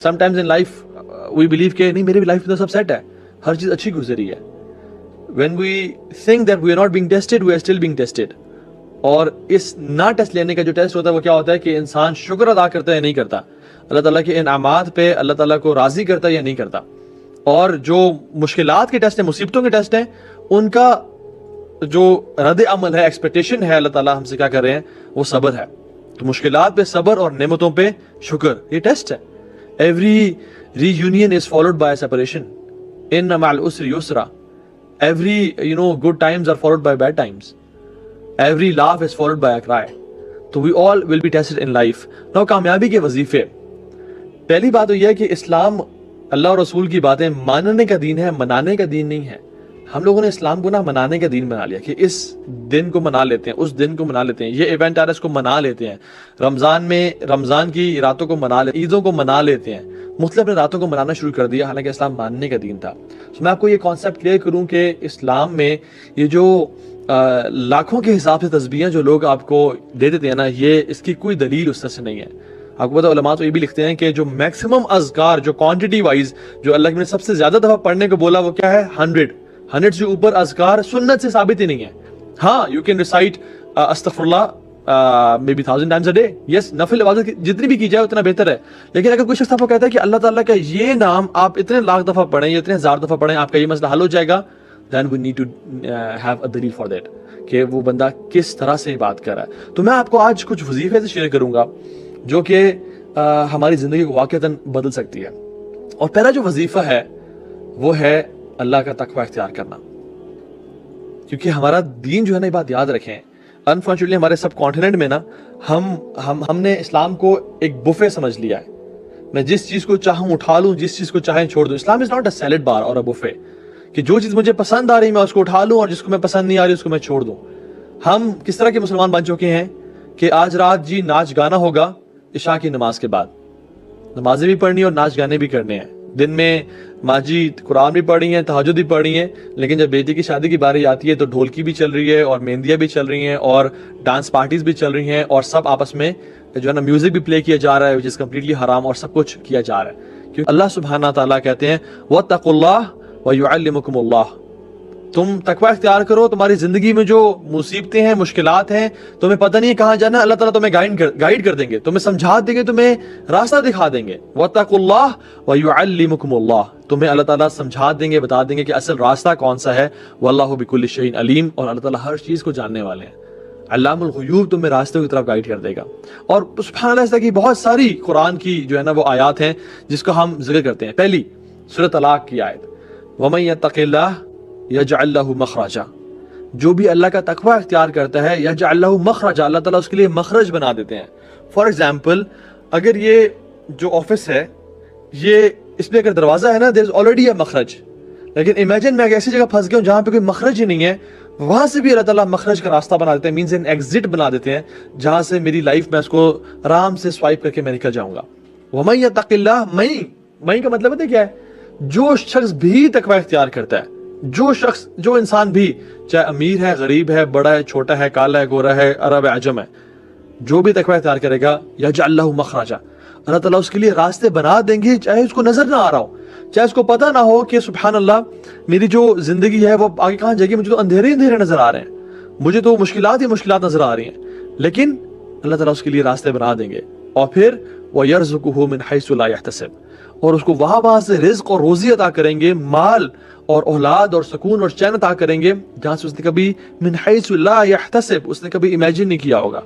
Some times in life we believe کہ نہیں میری لائف میں تو سب سیٹ ہے, ہر چیز اچھی گزری ہے. When we think that we are not being tested we are still being tested. اور اس نہ ٹیسٹ لینے کا جو ٹیسٹ ہوتا ہے وہ کیا ہوتا ہے کہ انسان شکر ادا کرتا ہے یا نہیں کرتا, اللہ تعالیٰ کے انعامات پہ اللہ تعالیٰ کو راضی کرتا ہے یا نہیں کرتا. اور جو مشکلات کے ٹیسٹ ہیں, مصیبتوں کے ٹیسٹ ہیں, ان کا جو رد عمل ہے, ایکسپیکٹیشن ہے اللہ تعالیٰ ہم سے کیا کر رہے ہیں, وہ صبر ہے. تو مشکلات پہ صبر اور نعمتوں پہ شکر, یہ ٹیسٹ ہے. Every reunion is followed by separation, ان مع العسر یسرا. Every good times are followed by bad times. Every laugh is followed by a cry. تو we all will be tested in life. No کامیابی کے وظیفے, پہلی بات تو یہ ہے کہ اسلام اللہ اور رسول کی باتیں ماننے کا دین ہے, منانے کا دین نہیں ہے. ہم لوگوں نے اسلام کو منانے کا دین بنا لیا کہ اس دن کو منا لیتے ہیں, اس دن کو منا لیتے ہیں, یہ ایونٹ آ رہا ہے اس کو منا لیتے ہیں, رمضان میں رمضان کی راتوں کو منا لیتے ہیں, عیدوں کو منا لیتے ہیں, مختلف راتوں کو منانا شروع کر دیا, حالانکہ اسلام ماننے کا دین تھا. تو میں آپ کو یہ کانسیپٹ کلیئر کروں کہ اسلام میں یہ جو لاکھوں کے حساب سے تسبیحیں جو لوگ آپ کو دے دیتے ہیں نا, یہ اس کی کوئی دلیل اس طرح سے نہیں ہے. آپ کو پتا علماء تو یہ بھی لکھتے ہیں کہ جو میکسیمم اذکار جو کوانٹٹی وائز جو اللہ نے سب سے زیادہ دفعہ پڑھنے کو بولا وہ کیا ہے, 100 سے اوپر اذکار سنت سے ثابت ہی نہیں ہے. ہاں یو کین ریسائٹ استغفر اللہ may be 1000 times a day, yes نفل عبادت جتنی بھی کی جائے اتنا بہتر ہے. لیکن اگر کوئی شخص آپ کو کہتا ہے کہ اللہ تعالیٰ کا یہ نام آپ اتنے لاکھ دفعہ پڑھیں یا اتنے ہزار دفعہ پڑھیں آپ کا یہ مسئلہ حل ہو جائے گا, then we need to have a دلیل for that کہ وہ بندہ کس طرح سے بات کر رہا ہے. تو میں آپ کو آج کچھ وظیفے سے شیئر کروں گا جو کہ ہماری زندگی کو واقعتاً بدل سکتی ہے. اور پہلا جو وظیفہ ہے وہ ہے اللہ کا تقوی اختیار کرنا. کیونکہ ہمارا دین جو ہے نا, یہ بات یاد رکھیں, انفارچونیٹلی ہمارے سب کانٹیننٹ میں نا ہم نے اسلام کو ایک بفے سمجھ لیا ہے. میں جس چیز کو چاہوں اٹھا لوں, جس چیز کو چاہیں چھوڑ دوں. اسلام از ناٹ اے سیلڈ بار اور اے بفے کہ جو چیز مجھے پسند آ رہی میں اس کو اٹھا لوں اور جس کو میں پسند نہیں آ رہی اس کو میں چھوڑ دوں. ہم کس طرح کے مسلمان بن چکے ہیں کہ آج رات جی ناچ گانا ہوگا عشاء کی نماز کے بعد, نمازیں بھی پڑھنی اور ناچ گانے بھی کرنے ہیں. دن میں ماں جی قرآن بھی پڑھ رہی ہیں, تہجد بھی پڑھ رہی ہیں, لیکن جب بیٹی کی شادی کی باری آتی ہے تو ڈھولکی بھی چل رہی ہے اور مہندیاں بھی چل رہی ہیں اور ڈانس پارٹیز بھی چل رہی ہیں اور سب آپس میں جو ہے نا میوزک بھی پلے کیا جا رہا ہے which is completely حرام, اور سب کچھ کیا جا رہا ہے. کیونکہ اللہ سبحانہ تعالیٰ کہتے ہیں وَاتَّقُوا اللَّهَ وَيُعَلِّمُكُمُ اللَّهُ, تم تقوی اختیار کرو, تمہاری زندگی میں جو مصیبتیں ہیں, مشکلات ہیں, تمہیں پتہ نہیں کہاں جانا, اللہ تعالیٰ تمہیں گائیڈ کر دیں گے, تمہیں سمجھا دیں گے, تمہیں راستہ دکھا دیں گے. وَاتَّقُوا اللَّهَ وَيُعَلِّمُكُمُ اللَّهُ, تمہیں اللہ تعالیٰ سمجھا دیں گے, بتا دیں گے کہ اصل راستہ کون سا ہے. وَاللَّهُ بِكُلِّ شَيْءٍ عَلِيمٌ, اور اللہ تعالیٰ ہر چیز کو جاننے والے ہیں. علام الغیوب تمہیں راستے کی طرف گائیڈ کر دے گا. اور سبحان اللہ, اس طرح کی بہت ساری قرآن کی جو ہے نا وہ آیات ہیں جس کو ہم ذکر کرتے ہیں. پہلی سورۃ طلاق کی آیت, وَمَن يَتَّقِ اللَّهَ یجعل لہ مخرجا, جو بھی اللہ کا تقوی اختیار کرتا ہے یجعل لہ مخرجا, اللہ تعالیٰ اس کے لیے مخرج بنا دیتے ہیں. فار ایگزامپل اگر یہ جو آفس ہے یہ اس میں اگر دروازہ ہے نا دیر از آلریڈی اے مخرج, لیکن امیجن میں ایسی جگہ پھنس گیا ہوں جہاں پہ کوئی مخرج ہی نہیں ہے, وہاں سے بھی اللہ تعالیٰ مخرج کا راستہ بنا دیتے ہیں, مینز این ایگزٹ بنا دیتے ہیں جہاں سے میری لائف میں اس کو آرام سے سوائپ کر کے میں نکل جاؤں گا. وَمَن يَتَّقِ اللَّهَ, مَن کا مطلب پتہ کیا ہے, جو شخص بھی تقوی اختیار کرتا ہے, جو انسان بھی, چاہے امیر ہے, غریب ہے, بڑا ہے, چھوٹا ہے, کالا ہے, گورا ہے, عرب ہے, عجم ہے, جو بھی تقوی اختیار کرے گا یجعل لہ مخرجا, اللہ تعالیٰ اس کے لیے راستے بنا دیں گے, چاہے اس کو نظر نہ آ رہا ہو, چاہے اس کو پتہ نہ ہو کہ سبحان اللہ میری جو زندگی ہے وہ آگے کہاں جائے گی, مجھے تو اندھیرے نظر آ رہے ہیں, مجھے تو مشکلات ہی مشکلات نظر آ رہی ہیں, لیکن اللہ تعالیٰ اس کے لیے راستے بنا دیں گے. اور پھر وَيَرْزُقُهُ مِنْ حَيْثُ لَا يَحْتَسِبُ, اور اس کو وہاں سے رزق اور روزی عطا کریں گے, مال اور اولاد اور سکون اور چین عطا کریں گے جہاں سے اس نے کبھی من حیث لا یحتسب, اس نے کبھی امیجن نہیں کیا ہوگا.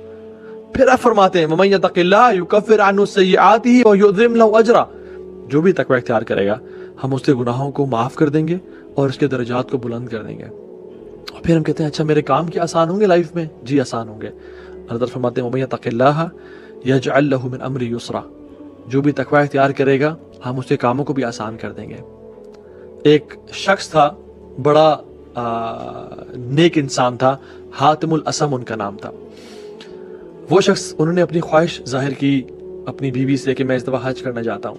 پھر آپ فرماتے ہیں وَمَن يَتَقِ اللَّهَ يُكَفِّرْ عَنْهُ سَيِّئَاتِهِ وَيُعْظِمْ لَهُ أَجْرًا, جو بھی تقوی اختیار کرے گا ہم اس کے گناہوں کو معاف کر دیں گے اور اس کے درجات کو بلند کر دیں گے. اور پھر ہم کہتے ہیں اچھا میرے کام کیا آسان ہوں گے لائف میں, جی آسان ہوں گے. اللہ تعالیٰ فرماتے ہیں وَمَن يَتَقِ اللَّهَ يَجْعَل لَهُ مِنْ أَمْرِهِ يُسْرًا, جو بھی تقوی اختیار کرے گا ہم اس کے کاموں کو بھی آسان کر دیں گے. ایک شخص تھا, بڑا نیک انسان تھا, حاتم الاسم ان کا نام تھا. وہ شخص, انہوں نے اپنی خواہش ظاہر کی اپنی بیوی سے کہ میں اس دفعہ حج کرنا چاہتا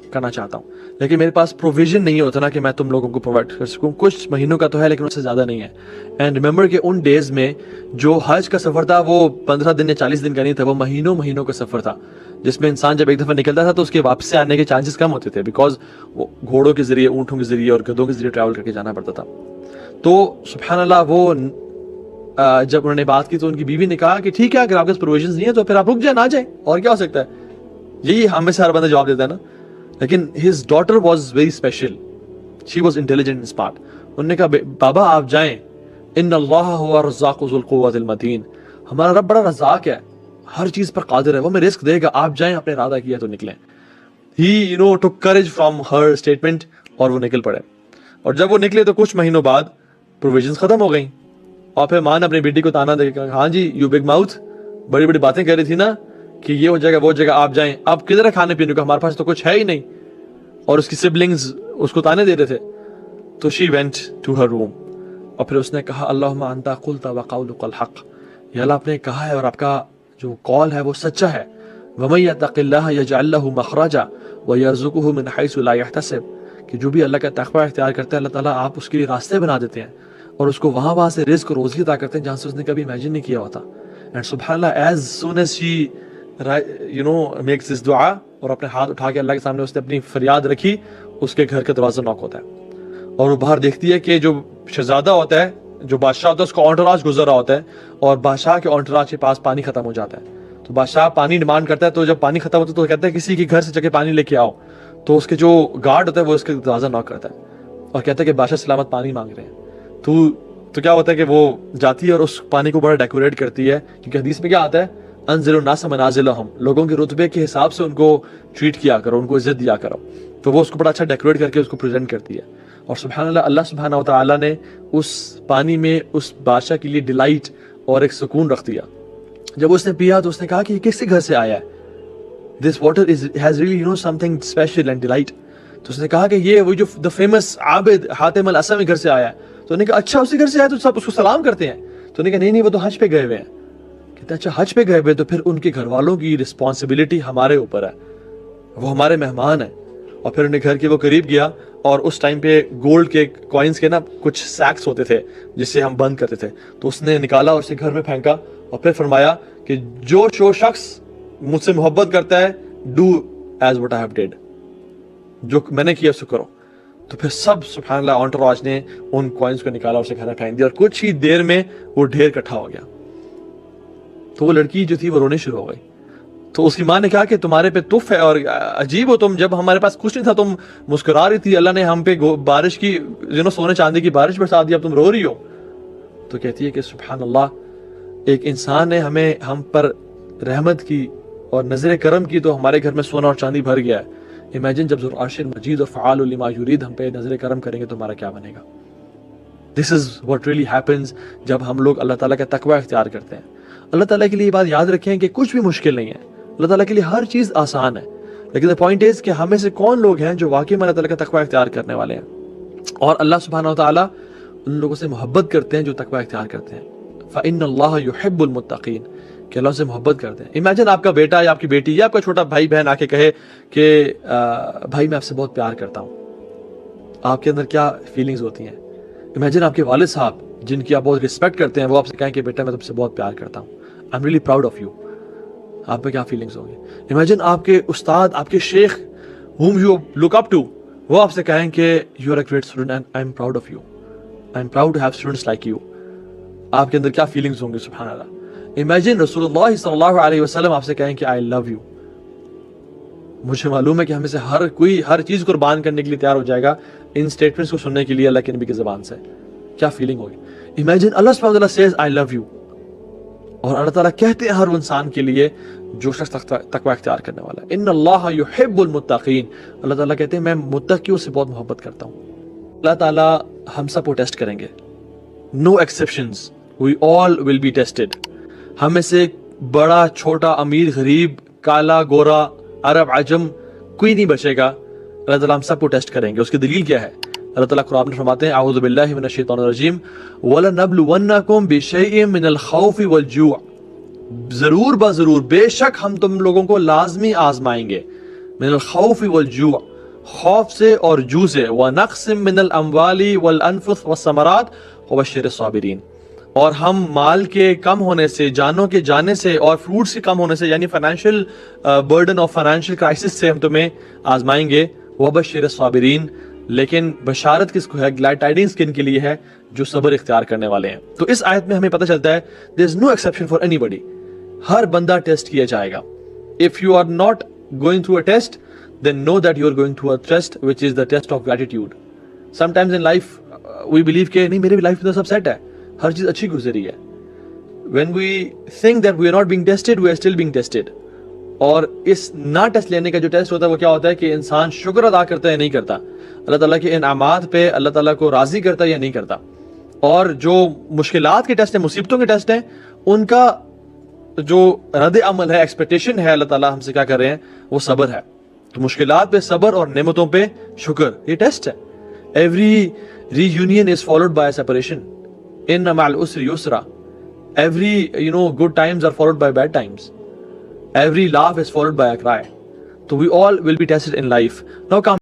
ہوں, لیکن میرے پاس پروویژن نہیں ہوتا نا کہ میں تم لوگوں کو پرووائڈ کر سکوں. کچھ مہینوں کا تو ہے لیکن اس سے زیادہ نہیں ہے. اینڈ ریممبر کہ ان ڈیز میں جو حج کا سفر تھا وہ 15 دن یا 40 دن کا نہیں تھا, وہ مہینوں کا سفر تھا. جس میں انسان جب ایک دفعہ نکلتا تھا تو اس کے واپس سے آنے کے چانسز کم ہوتے تھے، بیکاز وہ گھوڑوں کے ذریعے، اونٹوں کے ذریعے اور گدھوں کے ذریعے ٹریول کر کے جانا پڑتا تھا. تو سبحان اللہ وہ جب انہوں نے بات کی تو ان کی بیوی نے کہا کہ ٹھیک ہے اگر آپ کے پاس پروویژنز نہیں ہے تو پھر آپ رک جائیں، نہ جائیں، اور کیا ہو سکتا ہے. یہی ہمیں سے ہر بندہ جواب دیتا ہے نا. لیکن his daughter was very special, she was intelligent and smart. انہوں نے کہا بابا آپ جائیں، ان اللہ هو الرزاق ذو القوة المتین، ہمارا رب بڑا رزاق ہے، ہر چیز پر قادر ہے، وہ ہمیں رزق دے گا، آپ جائیں، اپنے ارادہ کیا تو نکلیں. He took courage from her statement اور وہ نکل پڑے. اور جب وہ نکلے تو کچھ مہینوں بعد پروویژنز ختم ہو گئیں، اور پھر ماں نے اپنی بیٹی کو تانا دے کے کہا ہاں جی یو بگ ماؤتھ، بڑی بڑی باتیں کہہ رہی تھی نا کہ یہ ہو جائے گا وہ جگہ، آپ جائیں، آپ کدھر ہے کھانے پینے کو، ہمارے پاس تو کچھ ہے ہی نہیں. اور اس کی سبلنگز اس کو تانے دے رہے تھے. تو شی وینٹ ٹو ہر روم، اور پھر اس نے کہا اللہم انت قلت وقولک الحق، یا اللہ آپ نے کہا ہے اور آپ کا جو قول ہے وہ سچا ہے. ومن یتق اللہ یجعل له مخرجا ویرزقه من حیث لا یحتسب، کہ جو بھی اللہ کا تقوی اختیار کرتا ہے اللہ تعالیٰ آپ اس کے لیے راستے بنا دیتے ہیں اور اس کو وہاں سے رزق اور روزی عطا کرتے ہیں جہاں سے اس نے کبھی امیجن نہیں کیا ہوتا. اینڈ سبحان اللہ as soon as she makes this دعا، اور اپنے ہاتھ اٹھا کے اللہ کے سامنے اس نے اپنی فریاد رکھی، اس کے گھر کا دروازہ نوک ہوتا ہے اور وہ باہر دیکھتی ہے کہ جو شہزادہ ہوتا ہے، جو بادشاہ ہوتا ہے، اس کا انٹوراج گزر رہا ہوتا ہے اور بادشاہ کے انٹوراج کے پاس پانی ختم ہو جاتا ہے. تو بادشاہ پانی ڈیمانڈ کرتا ہے، تو جب پانی ختم ہوتا ہے تو کہتا ہے کسی کے گھر سے جا کے پانی لے کے آؤ. تو اس کے جو گارڈ ہوتا ہے وہ اس کے دروازہ نوک کرتا ہے اور کہتا ہے کہ بادشاہ سلامت پانی مانگ رہے ہیں. تو کیا ہوتا ہے کہ وہ جاتی ہے اور اس پانی کو بڑا ڈیکوریٹ کرتی ہے، کیونکہ حدیث میں کیا آتا ہے انزل الناس منازلہم، لوگوں کے رتبے کے حساب سے ان کو ٹریٹ کیا کرو، ان کو عزت دیا کرو. تو وہ اس کو بڑا اچھا ڈیکوریٹ کر کے اس کو پریزنٹ کرتی ہے. اور سبحان اللہ اللہ سبحانہ وتعالیٰ نے اس پانی میں اس بادشاہ کے لیے ڈیلائٹ اور ایک سکون رکھ دیا. جب اس نے پیا تو اس نے کہا کہ یہ کس کے گھر سے آیا ہے، this water has really some thing special and delight. تو اس نے کہا کہ یہ وہ جو دا فیمس عابد حاتم الاسمی گھر سے آیا ہے. تو انہوں نے کہا اچھا اسی گھر سے آیا تو سب اس کو سلام کرتے ہیں. تو انہوں نے کہا نہیں وہ تو حج پہ گئے ہوئے ہیں. کہتے ہیں اچھا حج پہ گئے ہوئے تو پھر ان کے گھر والوں کی رسپانسبلٹی ہمارے اوپر ہے، وہ ہمارے مہمان ہیں. اور پھر انہیں گھر کے وہ قریب گیا اور اس ٹائم پہ گولڈ کے کوائنس کے نا کچھ سیکس ہوتے تھے جس سے ہم بند کرتے تھے، تو اس نے نکالا اور اسے گھر میں پھینکا اور پھر فرمایا کہ جو شخص مجھ سے محبت کرتا ہے do as what I have did, جو میں نے کیا اس کو کرو. تو پھر سب سبحان اللہ انٹوراج نے ان کوائنس کو نکالا اور اسے گھر میں پھینک دیا اور کچھ ہی دیر میں وہ ڈھیر اکٹھا ہو گیا. تو وہ لڑکی جو تھی وہ رونے شروع ہو گئی. تو اس کی ماں نے کہا کہ تمہارے پہ تف ہے اور عجیب ہو تم، جب ہمارے پاس کچھ نہیں تھا تم مسکرا رہی تھی، اللہ نے ہم پہ بارش کی سونے چاندی کی بارش برسا دی، اب تم رو رہی ہو. تو کہتی ہے کہ سبحان اللہ ایک انسان نے ہم پر رحمت کی اور نظر کرم کی تو ہمارے گھر میں سونا اور چاندی بھر گیا ہے. امیجن جب ذو العرش المجید اور فعال لما یرید ہم پہ نظر کرم کریں گے تو ہمارا کیا بنے گا. دس از واٹ ریئلی ہیپنز جب ہم لوگ اللہ تعالیٰ کا تقوی اختیار کرتے ہیں. اللہ تعالیٰ کے لیے یہ بات یاد رکھیں کہ کچھ بھی مشکل نہیں ہے، اللہ تعالیٰ کے لیے ہر چیز آسان ہے. لیکن the point is کہ ہمیں سے کون لوگ ہیں جو واقعی میں اللہ تعالیٰ کا تقوی اختیار کرنے والے ہیں، اور اللہ سبحانہ وتعالیٰ ان لوگوں سے محبت کرتے ہیں جو تقوی اختیار کرتے ہیں. فَإِنَّ اللَّهَ يُحِبُّ الْمُتَّقِينَ، کہ اللہ سے محبت کرتے ہیں. امیجن آپ کا بیٹا یا آپ کی بیٹی یا آپ کا چھوٹا بھائی بہن آ کے کہے کہ بھائی میں آپ سے بہت پیار کرتا ہوں، آپ کے اندر کیا فیلنگز ہوتی ہیں. امیجن آپ کے والد صاحب جن کی آپ بہت رسپیکٹ کرتے ہیں وہ آپ سے کہیں کہ بیٹا میں تم سے بہت پیار کرتا ہوں، I am really proud of you, آپ پہ کیا فیلنگز ہوں گی. امیجن آپ کے استاد، آپ کے شیخ whom you look up to، وہ آپ سے کہیں کہ you are a great student and I am proud of you, I am proud to have students like you، آپ کے اندر کیا فیلنگز ہوں گی. سبحان اللہ. امیجن رسول اللہ صلی اللہ علیہ وسلم آپ سے کہیں کہ I love you. مجھے معلوم ہے کہ ہمیں سے ہر کوئی ہر چیز قربان کرنے کے لیے تیار ہو جائے گا ان سٹیٹمنٹس کو سننے کے لیے اللہ کے نبی کی زبان سے. کیا فیلنگ ہوگی. امیجن اللہ سبحانہ وتعالیٰ says I love you، اور اللہ تعالیٰ کہتے ہیں ہر انسان کے لیے جو شخص تقوی اختیار کرنے والا ہے. ان اللہ یحب المتقین، اللہ تعالیٰ کہتے ہیں میں متقیوں سے بہت محبت کرتا ہوں. اللہ تعالیٰ ہم سب کو ٹیسٹ کریں گے، no exceptions, we all will be tested. ہمیں سے بڑا چھوٹا امیر غریب کالا گورا عرب عجم کوئی نہیں بچے گا. اللہ تعالیٰ ہم سب کو ٹیسٹ کریں گے. اس کی دلیل کیا ہے؟ اللہ تعالیٰ قرآن میں فرماتے ہیں اعوذ باللہ من الشیطان الرجیم وَلَنَبْلُوَنَّكُمْ بِشَيْءٍ مِّنَ الْخَوْفِ وَالْجُوعِ، ضرور بضرور بے شک ہم تم لوگوں کو لازمی آزمائیں گے. من الخوف والجوع، خوف سے اور جو سے. وَنَقْصٍ مِّنَ الْأَمْوَالِ وَالْأَنفُسِ وَالثَّمَرَاتِ وَبَشِّرِ الصَّابِرِينَ، اور ہم مال کے کم ہونے سے, جانوں کے جانے سے اور فروٹس کے کم ہونے سے, یعنی فائنینشیل برڈن اور فائنینشیل کرائسس سے ہم تمہیں آزمائیں گے. وبشر الصابرین, لیکن بشارت کس کو ہے, گلیڈ ٹائڈنگز کن کے لیے ہے, جو صبر اختیار کرنے والے ہیں. تو اس آیت میں ہمیں پتہ چلتا ہے there is no exception for anybody. ہر بندہ ٹیسٹ کیا جائے گا. If you are not going through a test, then know that you are going through a test, which is the test of gratitude. Sometimes in life we believe کہ نہیں میرے life میں تو سب set ہے, ہر چیز اچھی گزری ہے. When we think that we are not being tested, we are still being tested. اور اس نہ ٹیسٹ لینے کا جو ٹیسٹ ہوتا ہے وہ کیا ہوتا ہے کہ انسان شکر ادا کرتا ہے یا نہیں کرتا, اللہ تعالیٰ کے انعامات پہ اللہ تعالیٰ کو راضی کرتا ہے یا نہیں کرتا. اور جو مشکلات کے ٹیسٹ ہیں, مصیبتوں کے ٹیسٹ ہیں, ان کا جو رد عمل ہے, ایکسپیکٹیشن ہے, اللہ تعالیٰ ہم سے کیا کر رہے ہیں, وہ صبر ہے. تو مشکلات پہ صبر اور نعمتوں پہ شکر, یہ ٹیسٹ ہے. Every reunion is followed by separation, ان مع العسر یسرا. Every good times are followed by bad times. Every laugh is followed by a cry. So we all will be tested in life. Now come